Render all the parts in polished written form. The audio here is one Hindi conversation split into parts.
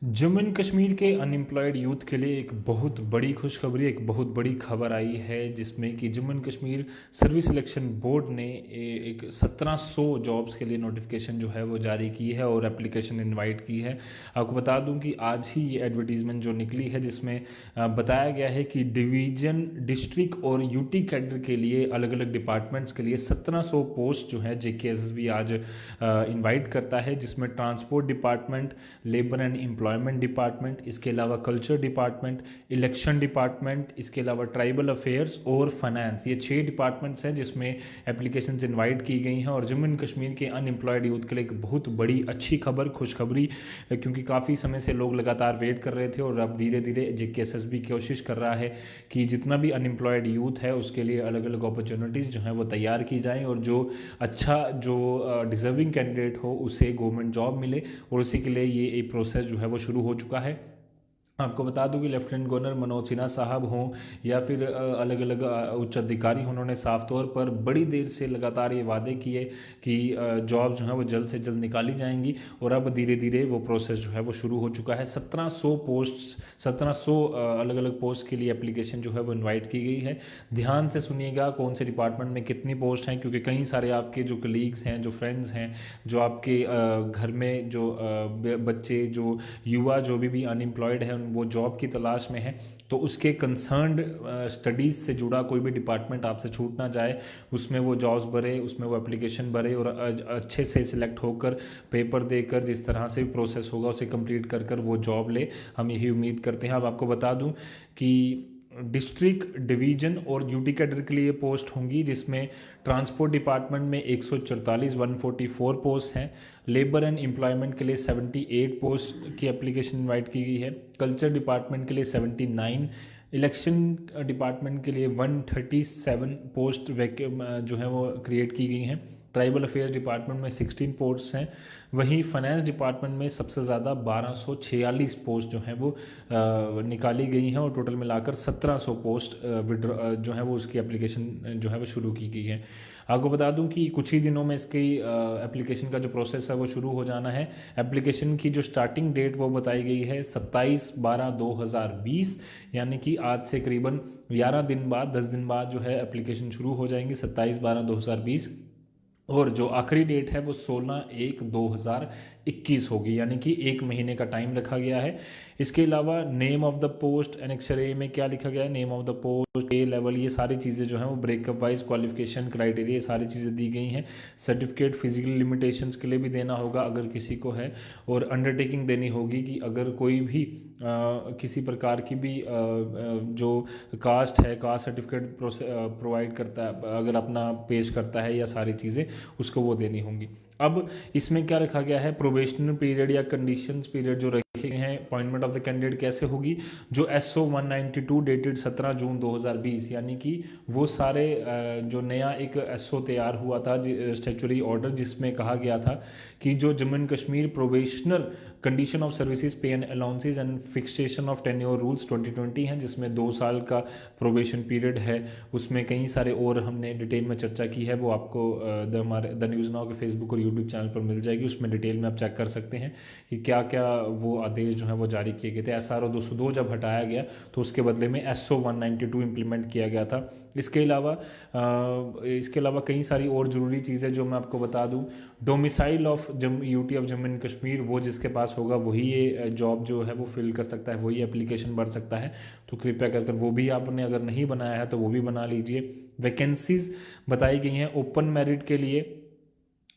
जम्मू एंड कश्मीर के अनएम्प्लॉयड यूथ के लिए एक बहुत बड़ी खुशखबरी, एक बहुत बड़ी खबर आई है जिसमें कि Jammu and Kashmir service selection board ने एक 1700 जॉब्स के लिए नोटिफिकेशन जो है वो जारी की है और एप्लीकेशन इनवाइट की है। आपको बता दूं कि आज ही ये एडवर्टीजमेंट जो निकली है जिसमें बताया गया है कि डिवीजन, डिस्ट्रिक्ट और यूटी कैडर के लिए अलग अलग डिपार्टमेंट्स के लिए 1700 पोस्ट जो है JKSSB आज इनवाइट करता है, जिसमें transport department, labour and employment department, इसके अलावा कल्चर डिपार्टमेंट, इलेक्शन डिपार्टमेंट, इसके अलावा ट्राइबल अफेयर्स और फाइनेंस, ये 6 डिपार्टमेंट्स हैं जिसमें एप्लीकेशंस इनवाइट की गई हैं। और जम्मू एंड कश्मीर के अनएम्प्लॉयड यूथ के लिए एक बहुत बड़ी अच्छी खबर, खुशखबरी, क्योंकि काफ़ी समय से लोग लगातार वेट कर रहे थे और अब धीरे धीरे JKSSB कोशिश कर रहा है कि जितना भी अनएम्प्लॉयड यूथ है उसके लिए अलग अलग अपॉर्चुनिटीज़ जो हैं वो तैयार की जाएँ और जो अच्छा, जो डिजर्विंग कैंडिडेट हो उसे गवर्नमेंट जॉब मिले, और उसी के लिए ये एक प्रोसेस जो है वो शुरू हो चुका है। आपको बता दूं कि लेफ्टिनेंट गवर्नर मनोज सिन्हा साहब हों या फिर अलग अलग उच्च अधिकारी, उन्होंने साफ तौर पर बड़ी देर से लगातार ये वादे किए कि जॉब जो है वो जल्द से जल्द निकाली जाएंगी, और अब धीरे धीरे वो प्रोसेस जो है वो शुरू हो चुका है। 1700 अलग अलग पोस्ट के लिए एप्लीकेशन जो है वो इन्वाइट की गई है। ध्यान से सुनिएगा कौन से डिपार्टमेंट में कितनी पोस्ट हैं, क्योंकि कई सारे आपके जो कलीग्स हैं, जो फ्रेंड्स हैं, जो आपके घर में जो बच्चे, जो युवा, जो भी अनएम्प्लॉयड है, वो जॉब की तलाश में है, तो उसके कंसर्न्ड स्टडीज़ से जुड़ा कोई भी डिपार्टमेंट आपसे छूट ना जाए, उसमें वो जॉब्स भरे, उसमें वो एप्लीकेशन भरे और अच्छे से सिलेक्ट होकर पेपर देकर जिस तरह से भी प्रोसेस होगा उसे कंप्लीट कर कर वो जॉब ले, हम यही उम्मीद करते हैं। अब आपको बता दूं कि डिस्ट्रिक्ट, डिवीजन और यूटी कैडर के लिए पोस्ट होंगी, जिसमें ट्रांसपोर्ट डिपार्टमेंट में 144 पोस्ट हैं, लेबर एंड एम्प्लॉयमेंट के लिए 78 पोस्ट की एप्लीकेशन इनवाइट की गई है, कल्चर डिपार्टमेंट के लिए 79, इलेक्शन डिपार्टमेंट के लिए 137 पोस्ट जो है वो क्रिएट की गई हैं, ट्राइबल अफेयर्स डिपार्टमेंट में 16 पोस्ट हैं, वहीं फाइनेंस डिपार्टमेंट में सबसे ज़्यादा 1246 पोस्ट जो हैं वो निकाली गई हैं, और टोटल मिलाकर 1700 पोस्ट जो है वो उसकी एप्लीकेशन जो है वो शुरू की गई है। आपको बता दूं कि कुछ ही दिनों में इसकी एप्लीकेशन का जो प्रोसेस है वो शुरू हो जाना है। एप्लीकेशन की जो स्टार्टिंग डेट वो बताई गई है 27/12/2020, यानी कि आज से करीबन 11 दिन बाद, 10 दिन बाद जो है एप्लीकेशन शुरू हो जाएंगी 27/12/2020, और जो आखिरी डेट है वो 16/1/2021 होगी, यानी कि 1 महीने का टाइम रखा गया है। इसके अलावा name of the post, annexure A में क्या लिखा गया है, name of the post, A level, ये सारी चीज़ें जो हैं वो ब्रेकअप वाइज, क्वालिफिकेशन क्राइटेरिया, ये सारी चीज़ें दी गई हैं। सर्टिफिकेट फिजिकल लिमिटेशंस के लिए भी देना होगा अगर किसी को है, और अंडरटेकिंग देनी होगी कि अगर कोई भी किसी प्रकार की भी जो कास्ट है, कास्ट सर्टिफिकेट प्रोवाइड करता है, अगर अपना पेश करता है, या सारी चीज़ें उसको वो देनी होंगी। अब इसमें क्या रखा गया है, प्रोबेशनल पीरियड या कंडीशंस पीरियड जो रखे हैं, अपॉइंटमेंट ऑफ द कैंडिडेट कैसे होगी, जो SO 192 डेटेड 17 जून 2020, यानी कि वो सारे जो नया एक SO तैयार हुआ था, स्टैच्यूटरी ऑर्डर, जिसमें कहा गया था कि जो Jammu and Kashmir probational condition of services, pay and allowances and fixation of tenure rules 2020 हैं, जिसमें 2 साल का प्रोबेशन पीरियड है। उसमें कई सारे और हमने डिटेल में चर्चा की है, वो आपको हमारे द न्यूज़ नाउ के फेसबुक और यूट्यूब चैनल पर मिल जाएगी, उसमें डिटेल में आप चेक कर सकते हैं कि क्या क्या वो आदेश जो है वो जारी किए गए थे। SRO 202 जब हटाया गया तो उसके बदले में SO 192 इम्प्लीमेंट किया गया था। इसके अलावा कई सारी और ज़रूरी चीज़ें जो मैं आपको बता दूं, domicile of UT of Jammu and Kashmir, वो जिसके पास होगा वही ये जॉब जो है वो फिल कर सकता है, वही एप्लीकेशन भर सकता है, तो कृपया कर वो भी आपने अगर नहीं बनाया है तो वो भी बना लीजिए। वैकेंसीज बताई गई हैं, ओपन मेरिट के लिए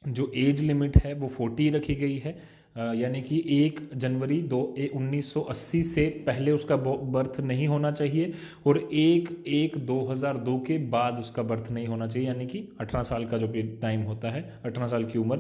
जो एज लिमिट है वो 40 रखी गई है, यानी कि 1 जनवरी 1980 से पहले उसका बर्थ नहीं होना चाहिए, और 1/1/2002 के बाद उसका बर्थ नहीं होना चाहिए, यानी कि 18 साल का जो टाइम होता है, 18 साल की उम्र।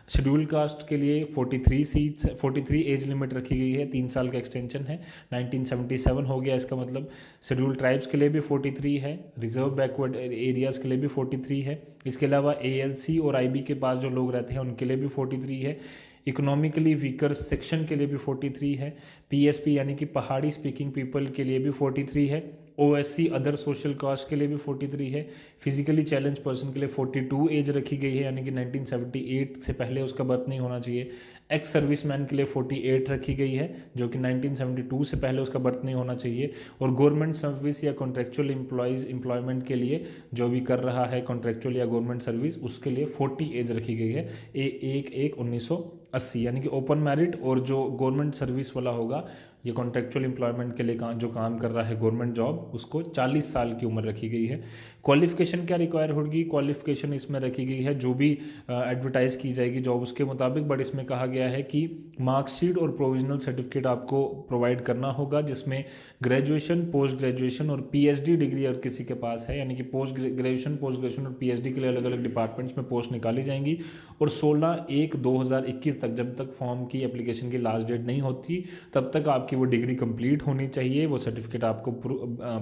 शेड्यूल कास्ट के लिए 43 एज लिमिट रखी गई है, 3 साल का एक्सटेंशन है, 1977 हो गया इसका मतलब। शेड्यूल ट्राइब्स के लिए भी 43 है, रिजर्व बैकवर्ड एरियाज़ के लिए भी 43 है। इसके अलावा ALC और IB के पास जो लोग रहते हैं उनके लिए भी 43 है। इकोनॉमिकली वीकर सेक्शन के लिए भी 43 है। PSP यानी कि पहाड़ी स्पीकिंग पीपल के लिए भी 43 है। OSC अदर सोशल कास्ट के लिए भी 43 है। फिजिकली चैलेंज पर्सन के लिए 42 एज रखी गई है, यानी कि 1978 से पहले उसका बर्थ नहीं होना चाहिए। एक्स सर्विसमैन के लिए 48 रखी गई है, जो कि 1972 से पहले उसका बर्थ नहीं होना चाहिए। और गवर्नमेंट सर्विस या कॉन्ट्रेक्चुअल एम्प्लॉयमेंट के लिए जो भी कर रहा है कॉन्ट्रेक्चुअल या गवर्नमेंट सर्विस, उसके लिए 40 एज रखी गई है 1/1/1980, यानी कि ओपन मैरिट। और जो गवर्नमेंट सर्विस वाला होगा, ये कॉन्ट्रेक्चुअल एम्प्लॉयमेंट के लिए जो काम कर रहा है गवर्नमेंट जॉब, उसको 40 साल की उम्र रखी गई है। क्वालिफिकेशन क्या रिक्वायर होगी? क्वालिफिकेशन इसमें रखी गई है जो भी एडवर्टाइज की जाएगी जॉब उसके मुताबिक, बट इसमें कहा गया है कि मार्कशीट और प्रोविजनल सर्टिफिकेट आपको प्रोवाइड करना होगा, जिसमें ग्रेजुएशन, पोस्ट ग्रेजुएशन और पीएचडी डिग्री अगर किसी के पास है, यानी कि पोस्ट ग्रेजुएशन और पीएचडी के लिए अलग अलग डिपार्टमेंट्स में पोस्ट निकाली जाएंगी। और 16/1/2021 तक, जब तक फॉर्म की एप्लीकेशन की लास्ट डेट नहीं होती, तब तक आपकी वो डिग्री कंप्लीट होनी चाहिए, वो सर्टिफिकेट आपको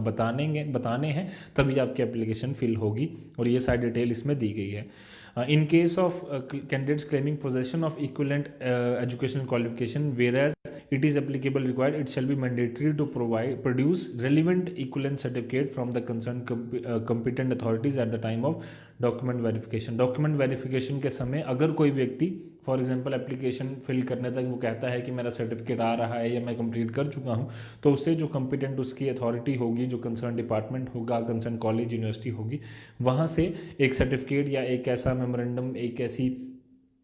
बताने हैं, तभी आपकी एप्लीकेशन फिल होगी। और ये सारी डिटेल इसमें दी गई है। In case of candidates claiming possession of equivalent educational qualification, whereas it is applicable required, it shall be mandatory to produce relevant equivalent certificate from the concerned competent authorities at the time of document verification. Document verification के समय अगर कोई व्यक्ति फॉर एग्जांपल एप्लीकेशन फिल करने तक वो कहता है कि मेरा सर्टिफिकेट आ रहा है या मैं कंप्लीट कर चुका हूँ, तो उससे जो कंपिटेंट उसकी अथॉरिटी होगी, जो कंसर्न डिपार्टमेंट होगा, कंसर्न कॉलेज यूनिवर्सिटी होगी, वहाँ से एक सर्टिफिकेट या एक ऐसा मेमोरेंडम, एक ऐसी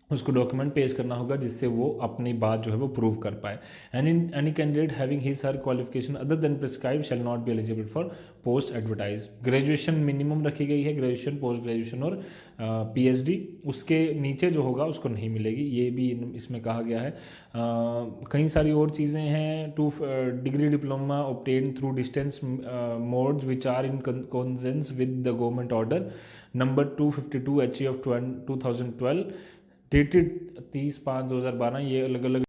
उसको डॉक्यूमेंट पेश करना होगा जिससे वो अपनी बात जो है वो प्रूव कर पाए। Any candidate having his her qualification other than prescribe shall not be eligible for post advertise. Graduation minimum रखी गई है, ग्रेजुएशन, पोस्ट ग्रेजुएशन और पीएचडी, उसके नीचे जो होगा उसको नहीं मिलेगी, ये भी इसमें कहा गया है। कई सारी और चीज़ें हैं। 2 degree diploma obtain through distance modes which are in consonance with the government order number 252 HE of 2012 dated 30/5/2012, ये अलग अलग